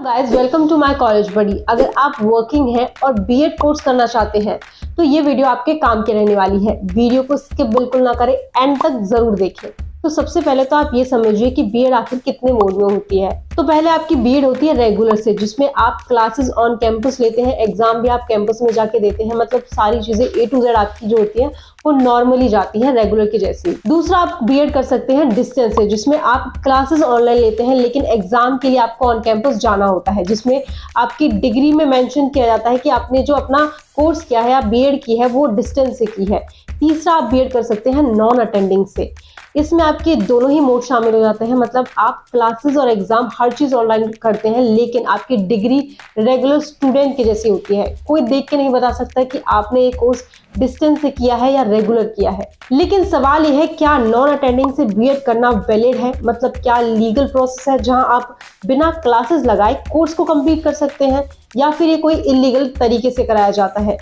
Guys, welcome to my college buddy. अगर आप working हैं और बीएड कोर्स करना चाहते हैं तो ये वीडियो आपके काम की रहने वाली है। वीडियो को स्किप बिल्कुल ना करें, एंड तक जरूर देखें। तो सबसे पहले तो आप ये समझिए कि बीएड आखिर कितने मोड में होती है। तो पहले आपकी बीएड होती है रेगुलर से, जिसमें आप क्लासेस ऑन कैंपस लेते हैं, एग्जाम भी आप कैंपस में जाके देते हैं। मतलब सारी चीजें ए टू जेड आपकी जो होती है वो नॉर्मली जाती है रेगुलर के जैसे। दूसरा आप बीएड कर सकते हैं डिस्टेंस से, जिसमें आप क्लासेस ऑनलाइन लेते हैं लेकिन एग्जाम के लिए आपको ऑन कैंपस जाना होता है, जिसमें आपकी डिग्री में मेंशन किया जाता है कि आपने जो अपना कोर्स किया है या बीएड की है वो डिस्टेंस से की है। तीसरा आप बीएड कर सकते हैं नॉन अटेंडिंग से। इसमें आपके दोनों ही मोड शामिल हो जाते हैं, मतलब आप क्लासेस और एग्जाम हर चीज ऑनलाइन करते हैं लेकिन आपकी डिग्री रेगुलर स्टूडेंट की जैसी होती है। कोई देख के नहीं बता सकता कि आपने ये कोर्स डिस्टेंस से किया है या रेगुलर किया है। लेकिन सवाल यह है, क्या नॉन अटेंडिंग से बीएड करना वैलिड है? मतलब क्या लीगल प्रोसेस है जहां आप बिना क्लासेस लगाए कोर्स को कंप्लीट कर सकते हैं, या फिर ये कोई इलीगल तरीके से कराया जाता है?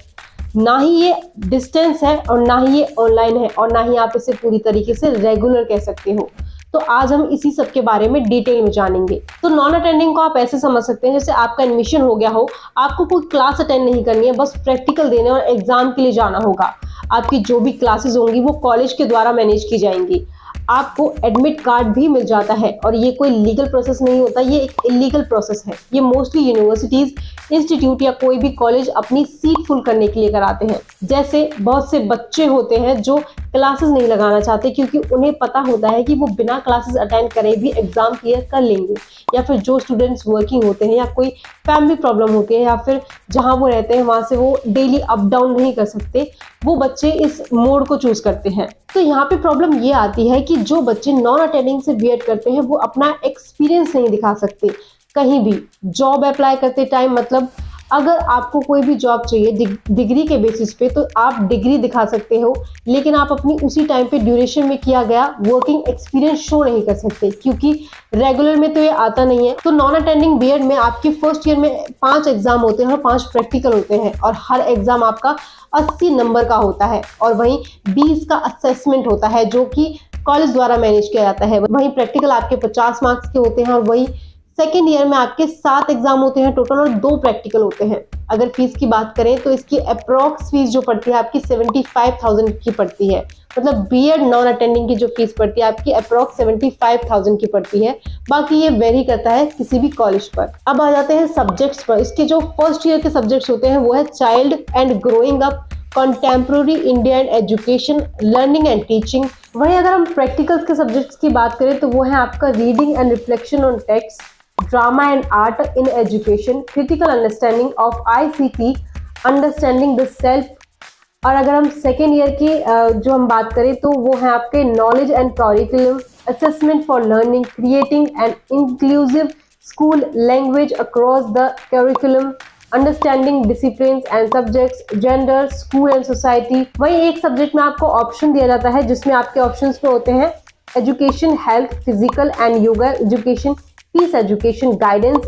ना ही ये डिस्टेंस है और ना ही ये ऑनलाइन है और ना ही आप इसे पूरी तरीके से रेगुलर कह सकते हो। तो आज हम इसी सब के बारे में डिटेल में जानेंगे। तो नॉन अटेंडिंग को आप ऐसे समझ सकते हैं जैसे आपका एडमिशन हो गया हो, आपको कोई क्लास अटेंड नहीं करनी है, बस प्रैक्टिकल देने और एग्जाम के लिए जाना होगा। आपकी जो भी क्लासेस होंगी वो कॉलेज के द्वारा मैनेज की जाएंगी। आपको एडमिट कार्ड भी मिल जाता है और ये कोई लीगल प्रोसेस नहीं होता, ये एक इलीगल प्रोसेस है। ये मोस्टली यूनिवर्सिटीज, इंस्टीट्यूट या कोई भी कॉलेज अपनी सीट फुल करने के लिए कराते हैं। जैसे बहुत से बच्चे होते हैं जो क्लासेस नहीं लगाना चाहते क्योंकि उन्हें पता होता है कि वो बिना क्लासेस अटेंड करे भी एग्जाम क्लियर कर लेंगे, या फिर जो स्टूडेंट्स वर्किंग होते हैं या कोई फैमिली प्रॉब्लम होती है या फिर जहां वो रहते हैं वहां से वो डेली अप डाउन नहीं कर सकते, वो बच्चे इस मोड को चूज करते हैं। तो यहाँ पे प्रॉब्लम ये आती है कि जो बच्चे नॉन अटेंडिंग से बीएड करते हैं वो अपना एक्सपीरियंस नहीं दिखा सकते कहीं भी जॉब अप्लाई करते टाइम। मतलब अगर आपको कोई भी जॉब चाहिए डिग्री के बेसिस पे तो आप डिग्री दिखा सकते हो, लेकिन आप अपनी उसी टाइम पे ड्यूरेशन में किया गया वर्किंग एक्सपीरियंस शो नहीं कर सकते क्योंकि रेगुलर में तो ये आता नहीं है। तो नॉन अटेंडिंग बीएड में आपके फर्स्ट ईयर में 5 एग्जाम होते हैं और 5 प्रैक्टिकल होते हैं और हर एग्जाम आपका 80 नंबर का होता है और वहीं 20 का असेसमेंट होता है जो कि कॉलेज द्वारा मैनेज किया जाता है। वहीं प्रैक्टिकल आपके 50 मार्क्स के होते हैं और वही सेकेंड ईयर में आपके 7 एग्जाम होते हैं टोटल और 2 प्रैक्टिकल होते हैं। अगर फीस की बात करें तो इसकी अप्रोक्स फीस जो पड़ती है आपकी 75,000 की पड़ती है। मतलब बीएड नॉन अटेंडिंग की जो फीस पड़ती है आपकी अप्रोक्स 75,000 की पड़ती है। बाकी ये वेरी करता है किसी भी कॉलेज पर। अब आ जाते हैं सब्जेक्ट्स पर। इसके जो फर्स्ट ईयर के सब्जेक्ट्स होते हैं वो है child and growing up, contemporary India and education, learning and teaching. वहीं अगर हम प्रैक्टिकल्स के सब्जेक्ट्स की बात करें तो वो है आपका reading and reflection on text, drama and art in education, critical understanding of ICT, understanding the self. और अगर हम सेकेंड ईयर की जो हम बात करें तो वो है आपके knowledge and curriculum, assessment for learning, creating and inclusive school language across the curriculum, understanding discipline and subjects, gender, school and society. वहीं एक सब्जेक्ट में आपको ऑप्शन दिया जाता है जिसमें आपके ऑप्शंस में होते हैं education, health, physical and yoga education, peace education, guidance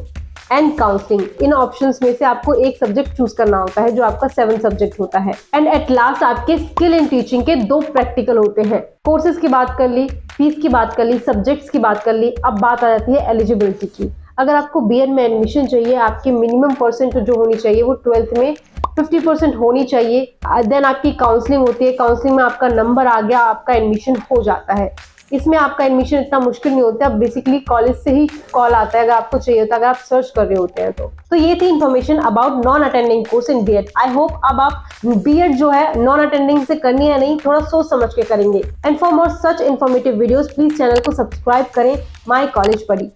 and counselling. इन ऑप्शंस में से आपको एक सब्जेक्ट चूज करना होता है जो आपका 7 सब्जेक्ट होता है। एंड एट लास्ट आपके स्किल इन टीचिंग के 2 प्रैक्टिकल होते हैं। कोर्सेज की बात कर ली, फीस की बात कर ली, सब्जेक्ट्स की बात कर ली। अब बात आ जाती है एलिजिबिलिटी की। अगर आपको बीएड में एडमिशन चाहिए, आपकी मिनिमम परसेंट जो होनी चाहिए वो 12th में 50% होनी चाहिए। देन आपकी काउंसलिंग होती है। काउंसलिंग में आपका नंबर आ गया, आपका एडमिशन हो जाता है। इसमें आपका एडमिशन इतना मुश्किल नहीं होता, बेसिकली कॉलेज से ही कॉल आता है अगर आपको चाहिए होता है, अगर आप सर्च कर रहे होते हैं तो ये थी information about non attending course in BEd. I hope अब आप बीएड जो है नॉन अटेंडिंग से करनी है नहीं, थोड़ा सोच समझ के करेंगे। And for more such informative videos please channel को सब्सक्राइब करें माय कॉलेज बडी।